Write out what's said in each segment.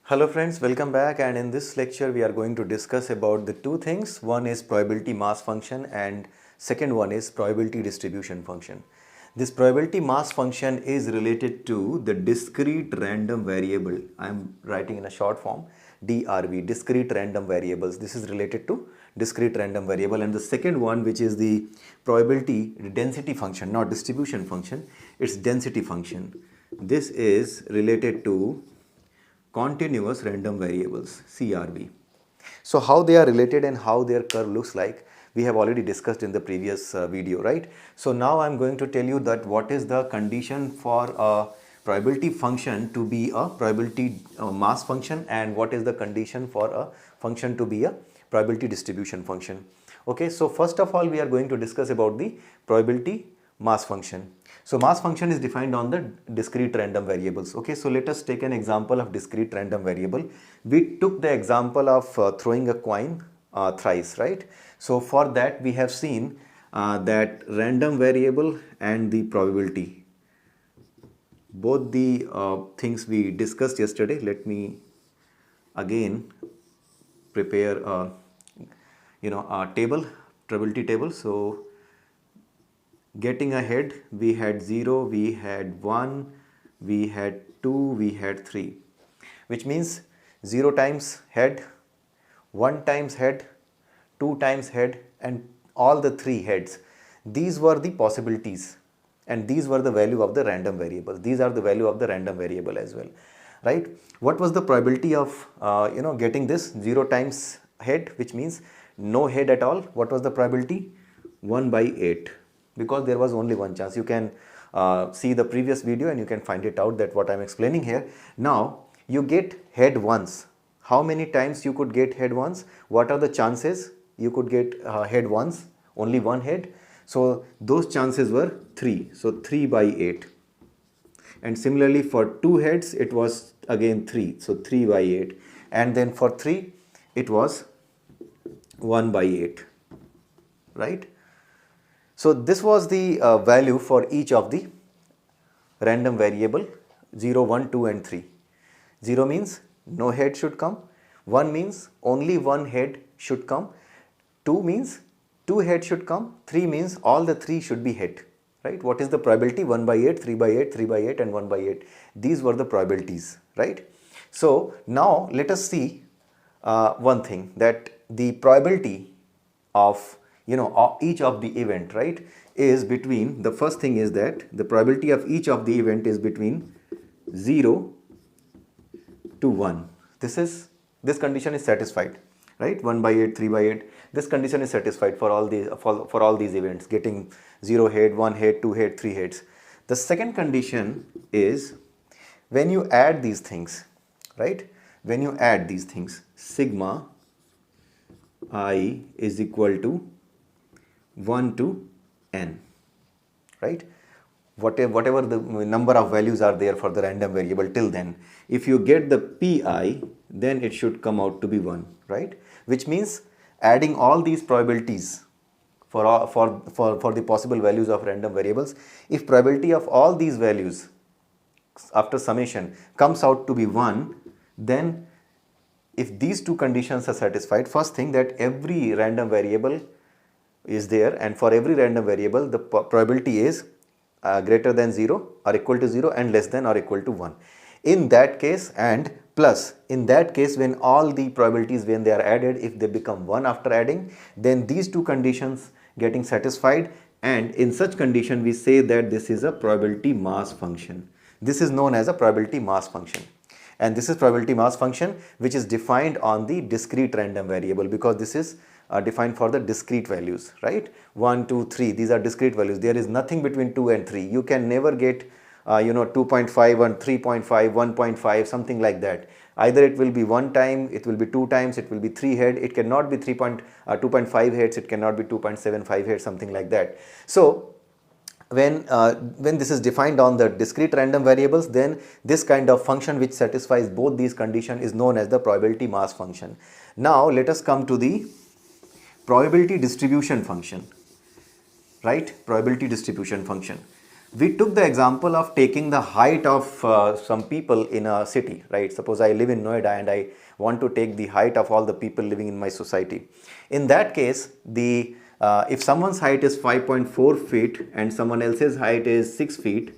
Hello friends, welcome back, and in this lecture we are going to discuss about the two things. One is probability mass function and second one is probability distribution function. This probability mass function is related to the discrete random variable. I am writing in a short form DRV, discrete random variables. This is related to discrete random variable, and the second one, which is the probability density function, not distribution function, it's density function. This is related to continuous random variables, CRV. So how they are related and how their curve looks like, we have already discussed in the previous video, right? So now I'm going to tell you that what is the condition for a probability function to be a probability mass function, and what is the condition for a function to be a probability distribution function. Okay, so first of all we are going to discuss about the probability mass function. So mass function is defined on the discrete random variables. Okay, so let us take an example of discrete random variable. We took the example of throwing a coin thrice, right? So for that we have seen that random variable and the probability, both the things we discussed yesterday. Let me again prepare a table, probability table. So getting ahead, we had 0, we had 1, we had 2, we had 3, which means 0 times head, 1 times head, 2 times head, and all the 3 heads. These were the possibilities, and these were the value of the random variable. These are the value of the random variable as well, right? What was the probability of getting this 0 times head, which means no head at all? What was the probability? 1 by 8. Because there was only one chance. You can see the previous video and you can find it out that what I am explaining here. Now you get head once. How many times you could get head once? What are the chances you could get head once? Only one head. So those chances were 3. So 3 by 8. And similarly for 2 heads it was again 3. So 3 by 8. And then for 3 it was 1 by 8. Right? So this was the value for each of the random variable 0, 1, 2 and 3. 0 means no head should come, 1 means only one head should come, 2 means 2 heads should come, 3 means all the 3 should be head, right? What is the probability? 1 by 8, 3 by 8, 3 by 8 and 1 by 8. These were the probabilities, right? So now let us see one thing, that the probability of each of the event, right, is between, the first thing is that the probability of each of the event is between 0 to 1. This condition is satisfied, right? 1 by 8, 3 by 8, this condition is satisfied for all these for all these events, getting 0 head, 1 head, 2 head, 3 heads. The second condition is when you add these things, right? When you add these things, sigma I is equal to 1 to n, right? Whatever the number of values are there for the random variable till then, if you get the pi, then it should come out to be 1, right? Which means adding all these probabilities for the possible values of random variables, if probability of all these values after summation comes out to be 1, then if these two conditions are satisfied, first thing, that every random variable is there, and for every random variable the probability is greater than 0 or equal to 0 and less than or equal to 1. In that case, and plus in that case, when all the probabilities, when they are added, if they become 1 after adding, then these two conditions getting satisfied, and in such condition we say that this is a probability mass function. This is known as a probability mass function. And this is probability mass function which is defined on the discrete random variable, because this is defined for the discrete values, right? 1, 2, 3, these are discrete values. There is nothing between 2 and 3. You can never get 2.5 and 3.5, 1.5, something like that. Either it will be 1 time, it will be 2 times, it will be 3 head. It cannot be 2.5 heads, it cannot be 2.75 heads, something like that. So when this is defined on the discrete random variables, then this kind of function which satisfies both these conditions is known as the probability mass function. Now let us come to the probability distribution function, right? Probability distribution function. We took the example of taking the height of some people in a city, right? Suppose I live in Noida and I want to take the height of all the people living in my society. In that case, if someone's height is 5.4 feet and someone else's height is 6 feet,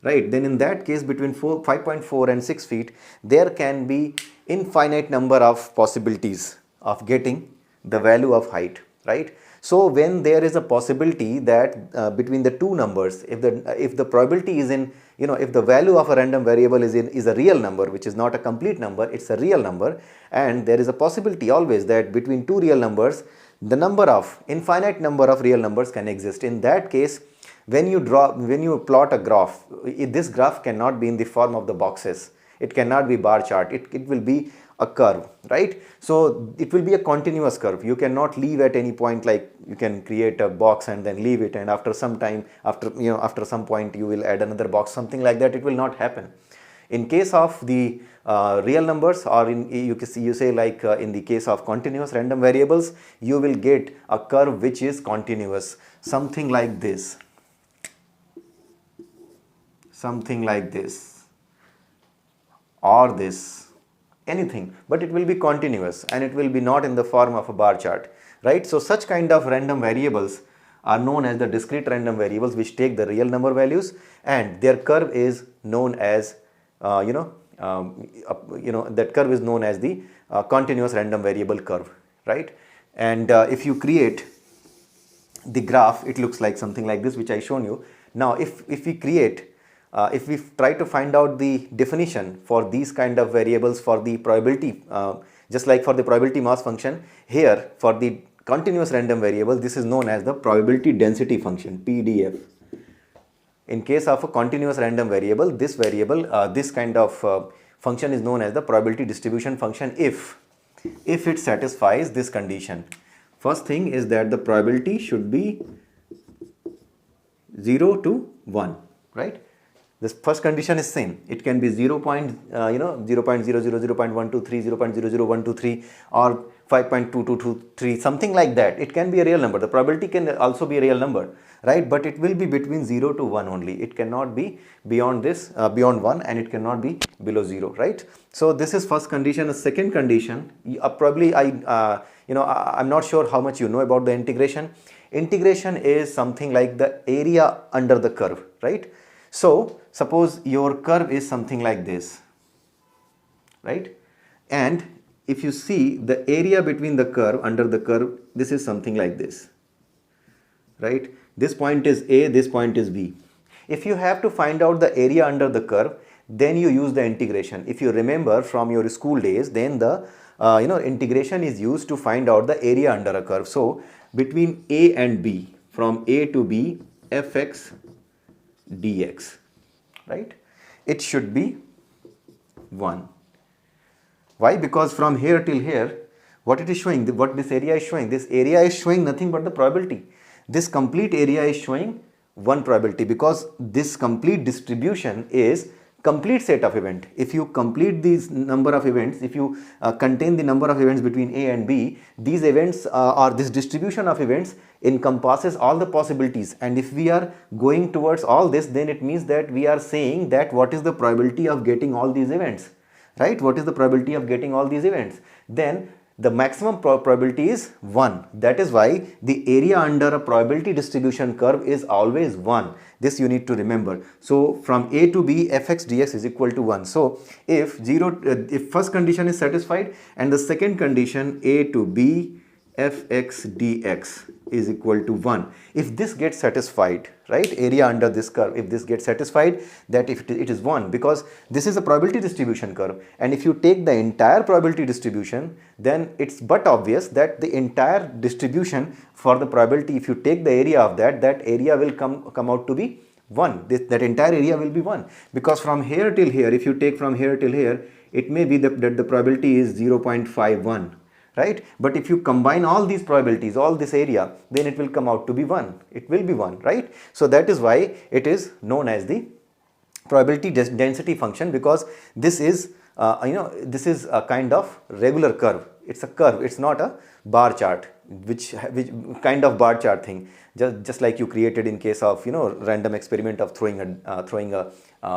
right, then in that case between 5.4 and 6 feet, there can be infinite number of possibilities of getting the value of height, right? So when there is a possibility that between the two numbers, if the probability is in, if the value of a random variable is a real number, which is not a complete number, it's a real number, and there is a possibility always that between two real numbers, the infinite number of real numbers can exist. In that case, when you plot a graph, this graph cannot be in the form of the boxes. It cannot be bar chart. It will be a curve, right? So it will be a continuous curve. You cannot leave at any point, like you can create a box and then leave it, and after some time, after some point you will add another box, something like that. It will not happen. In case of the real numbers, or you say like in the case of continuous random variables, you will get a curve which is continuous, something like this, or this, anything, but it will be continuous and it will be not in the form of a bar chart, right? So such kind of random variables are known as the discrete random variables, which take the real number values, and their curve is known as that curve is known as the continuous random variable curve, right? And if you create the graph, it looks like something like this, which I shown you. Now if we try to find out the definition for these kind of variables for the probability, just like for the probability mass function, here for the continuous random variable, this is known as the probability density function, PDF. In case of a continuous random variable, this kind of function is known as the probability distribution function if it satisfies this condition. First thing is that the probability should be 0 to 1, right? This first condition is same. It can be 0. 0.00, 0.123, 0.00123, or 5.2223, something like that. It can be a real number. The probability can also be a real number, right? But it will be between 0 to 1 only. It cannot be beyond this, beyond 1, and it cannot be below 0, right? So this is first condition. The second condition, probably I'm not sure how much you know about the integration. Integration is something like the area under the curve, right? So suppose your curve is something like this, right? And if you see the area between the curve, under the curve, this is something like this, right? This point is A, this point is B. If you have to find out the area under the curve, then you use the integration. If you remember from your school days, then the integration is used to find out the area under a curve. So between A and B, from A to B, fx dx, right? It should be 1. Why? Because from here till here, what it is showing, what this area is showing, nothing but the probability. This complete area is showing one probability, because this complete distribution is complete set of event. If you complete these number of events, if you contain the number of events between A and B, these events or this distribution of events encompasses all the possibilities. And if we are going towards all this, then it means that we are saying that what is the probability of getting all these events, right? What is the probability of getting all these events? Then the maximum probability is 1. That is why the area under a probability distribution curve is always 1. This you need to remember. So from A to B, fx dx is equal to 1. So if first condition is satisfied and the second condition, A to B fx dx is equal to 1. If this gets satisfied, right, area under this curve, if this gets satisfied, that if it is 1, because this is a probability distribution curve, and if you take the entire probability distribution, then it's but obvious that the entire distribution for the probability, if you take the area of that area will come out to be 1. That entire area will be 1, because from here till here, if you take from here till here, it may be that the probability is 0.51. right? But if you combine all these probabilities, all this area, then it will come out to be 1. It will be 1, right? So that is why it is known as the probability density function, because this is this is a kind of regular curve. It's a curve, it's not a bar chart, which kind of bar chart thing, just like you created in case of random experiment of throwing a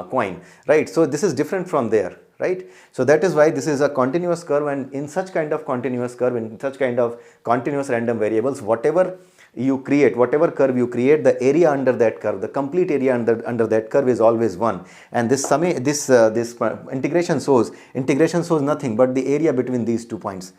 coin, right? So this is different from there, right? So that is why this is a continuous curve, and in such kind of continuous curve, in such kind of continuous random variables, whatever you create, whatever curve you create, the area under that curve, the complete area under that curve is always 1, and this integration shows nothing but the area between these 2 points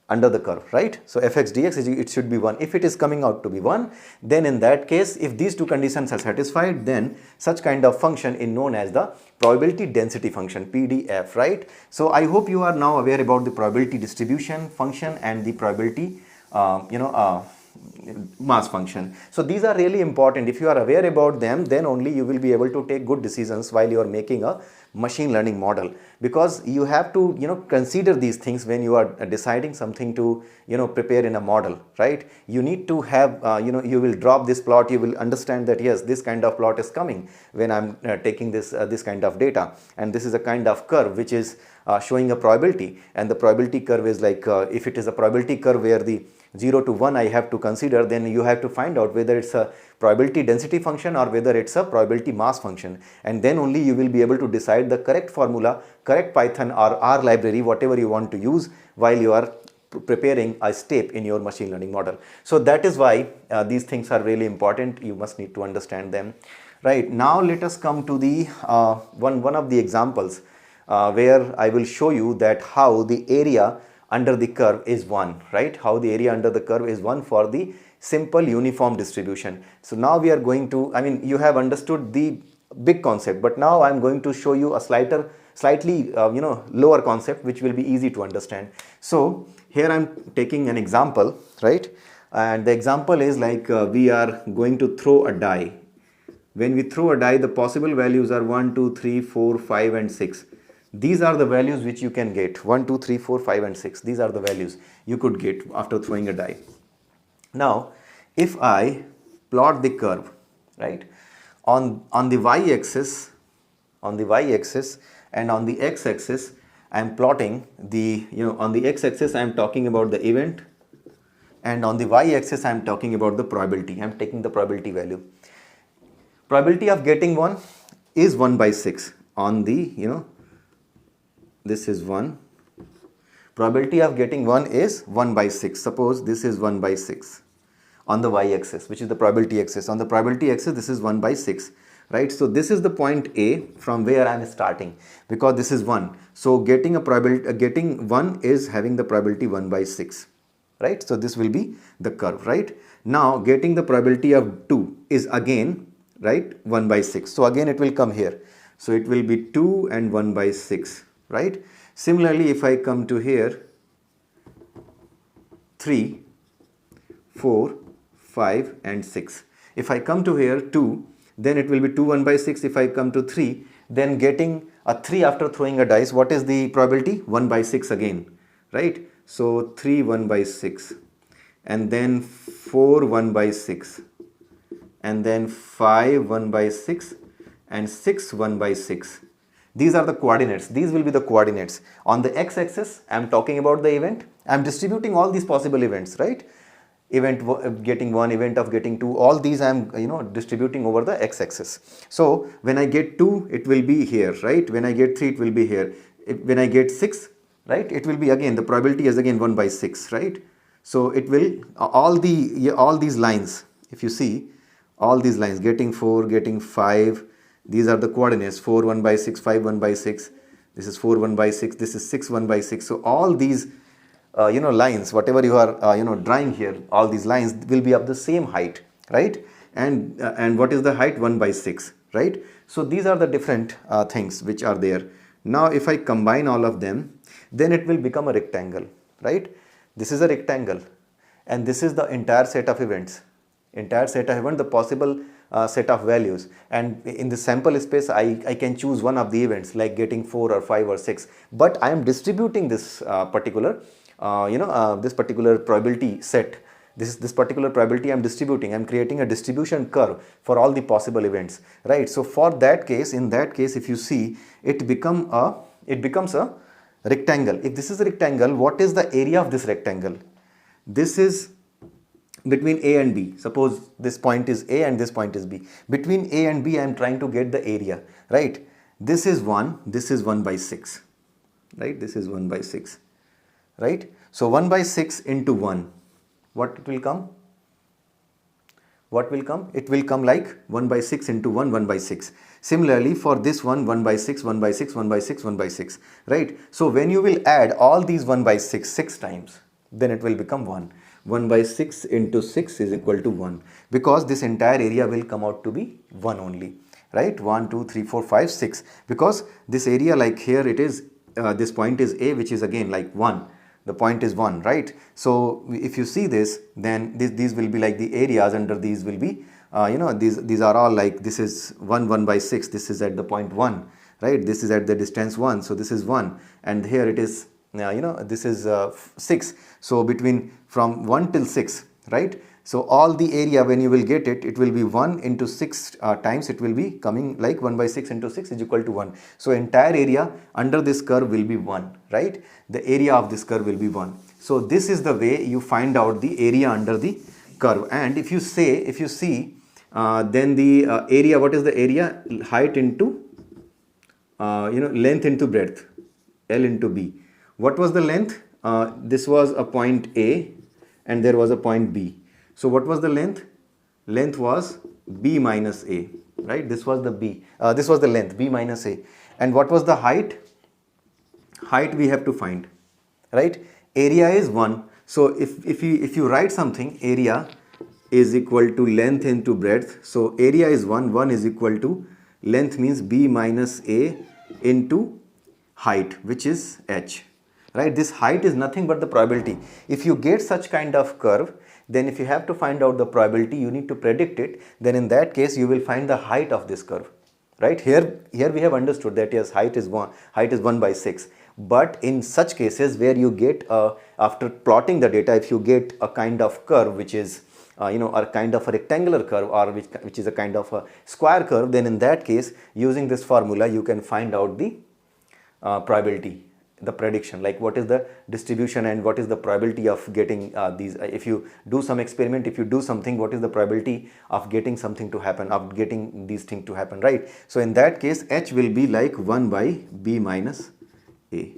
under the curve, right? So fx dx it should be 1. If it is coming out to be 1, then in that case, if these 2 conditions are satisfied, then such kind of function is known as the probability density function, PDF, right? So I hope you are now aware about the probability distribution function and the probability mass function. So these are really important. If you are aware about them, then only you will be able to take good decisions while you are making a machine learning model, because you have to consider these things when you are deciding something to prepare in a model, right? You need to have you will drop this plot, you will understand that yes, this kind of plot is coming when I'm taking this kind of data, and this is a kind of curve which is showing a probability, and the probability curve is like if it is a probability curve where the 0 to 1 I have to consider, then you have to find out whether it's a probability density function or whether it's a probability mass function, and then only you will be able to decide the correct formula, correct Python or R library, whatever you want to use while you are preparing a step in your machine learning model. So that is why these things are really important. You must need to understand them. Right, now let us come to the one of the examples where I will show you that how the area under the curve is 1, right? How the area under the curve is 1 for the simple uniform distribution. So now we are going to, you have understood the big concept, but now I am going to show you a slightly lower concept which will be easy to understand. So here I am taking an example, right? And the example is like we are going to throw a die. When we throw a die, the possible values are 1, 2, 3, 4, 5 and 6. These are the values which you can get. 1, 2, 3, 4, 5 and 6. These are the values you could get after throwing a die. Now, if I plot the curve, right, on the y-axis, and on the x-axis, I am plotting the, on the x-axis I am talking about the event, and on the y-axis I am talking about the probability. I am taking the probability value. Probability of getting 1 is 1 by 6 on the, this is 1. Probability of getting 1 is 1 by 6. Suppose this is 1 by 6 on the y-axis, which is the probability axis. On the probability axis, this is 1 by 6, right? So this is the point A from where I am starting, because this is 1. So getting a probability, getting 1 is having the probability 1 by 6, right? So this will be the curve, right? Now getting the probability of 2 is again, right, 1 by 6. So again it will come here. So it will be 2 and 1 by 6. Right? Similarly, if I come to here, 3, 4, 5 and 6. If I come to here 2, then it will be 2, 1 by 6. If I come to 3, then getting a 3 after throwing a dice, what is the probability? 1 by 6 again, right? So 3, 1 by 6, and then 4, 1 by 6, and then 5, 1 by 6, and 6, 1 by 6. These are the coordinates. These will be the coordinates. On the x-axis, I am talking about the event. I am distributing all these possible events, right? Event of getting 1, event of getting 2, all these I am distributing over the x-axis. So when I get 2, it will be here, right? When I get 3, it will be here. When I get 6, right, it will be again, the probability is again 1 by 6, right? So it will, all these lines, if you see, all these lines, getting 4, getting 5, these are the coordinates, 4, 1 by 6, 5, 1 by 6, this is 4, 1 by 6, this is 6, 1 by 6. So all these, lines, whatever you are, drawing here, all these lines will be of the same height, right? And what is the height? 1 by 6, right? So these are the different things which are there. Now if I combine all of them, then it will become a rectangle, right? This is a rectangle, and this is the entire set of events. The possible set of values, and in the sample space I can choose one of the events like getting 4 or 5 or 6, but I am distributing this particular probability set. This particular probability I am distributing. I am creating a distribution curve for all the possible events, right? So for that case, in that case, if you see, it become a it becomes a rectangle. If this is a rectangle, what is the area of this rectangle? This is between A and B. Suppose this point is A and this point is B. Between A and B, I am trying to get the area, right? This is 1, this is 1 by 6, right? This is 1 by 6, right? So 1 by 6 into 1, what it will come? What will come? It will come like 1 by 6 into 1, 1 by 6. Similarly, for this one, 1 by 6, 1 by 6, 1 by 6, 1 by 6, right? So when you will add all these 1 by 6 times, then it will become 1. 1 by 6 into 6 is equal to 1, because this entire area will come out to be 1 only, right? 1, 2, 3, 4, 5, 6, because this area, like here it is, this point is A, which is again like 1. The point is 1, right? So if you see this, then these will be like the areas under these will be, these are all like, this is 1 by 6, this is at the point 1, right? This is at the distance 1, so this is 1, and here it is, this is 6. So between from 1 till 6, right? So all the area, when you will get it, it will be 1 into 6 times, it will be coming like 1 by 6 into 6 is equal to 1. So entire area under this curve will be 1, right? The area of this curve will be 1. So this is the way you find out the area under the curve. And if you see, then the area, what is the area? Height into, length into breadth, L into B. What was the length? This was a point A and there was a point B. So what was the length? Length was B minus A, right? This was the B. This was the length, B minus A. And what was the height? Height we have to find, right? Area is 1. So if you write something, area is equal to length into breadth. So area is 1. 1 is equal to length means B minus A into height, which is H, right? This height is nothing but the probability. If you get such kind of curve, then if you have to find out the probability, you need to predict it. Then in that case, you will find the height of this curve, right? Here we have understood that yes, height is 1 by 6. But in such cases where you get, after plotting the data, if you get a kind of curve which is, a kind of a rectangular curve, or which is a kind of a square curve, then in that case, using this formula, you can find out the probability, the prediction, like what is the distribution and what is the probability of getting these. If you do some experiment, if you do something, what is the probability of getting something to happen, of getting these things to happen, right? So in that case, H will be like 1 by B minus A.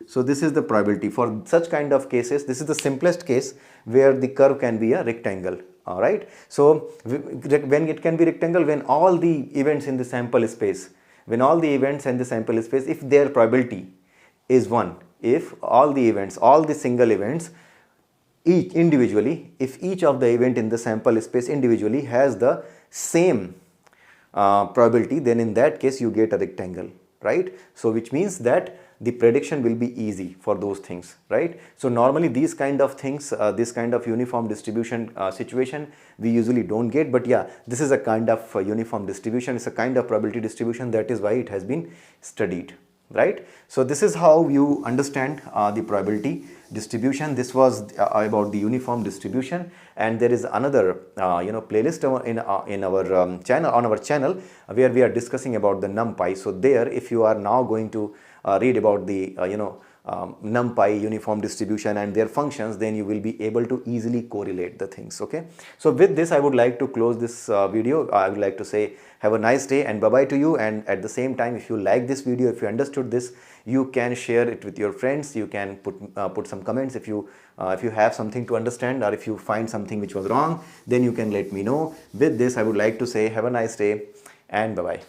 So this is the probability. For such kind of cases, this is the simplest case where the curve can be a rectangle. All right. So when it can be rectangle, when all the events in the sample space, if their probability is 1, if all the events, all the single events, each individually, if each of the event in the sample space individually has the same probability, then in that case you get a rectangle, right? So which means that the prediction will be easy for those things, right? So normally these kind of things, this kind of uniform distribution situation, we usually don't get, but yeah, this is a kind of uniform distribution. It's a kind of probability distribution. That is why it has been studied, right? So this is how you understand the probability distribution. This was about the uniform distribution, and there is another playlist in our channel, on our channel, where we are discussing about the NumPy. So there, if you are now going to read about the NumPy uniform distribution and their functions, then you will be able to easily correlate the things. Okay, so with this I would like to close this video. I would like to say have a nice day and bye bye to you. And at the same time, if you like this video, if you understood this, you can share it with your friends. You can put some comments if you have something to understand, or if you find something which was wrong, then you can let me know. With this I would like to say have a nice day and bye bye.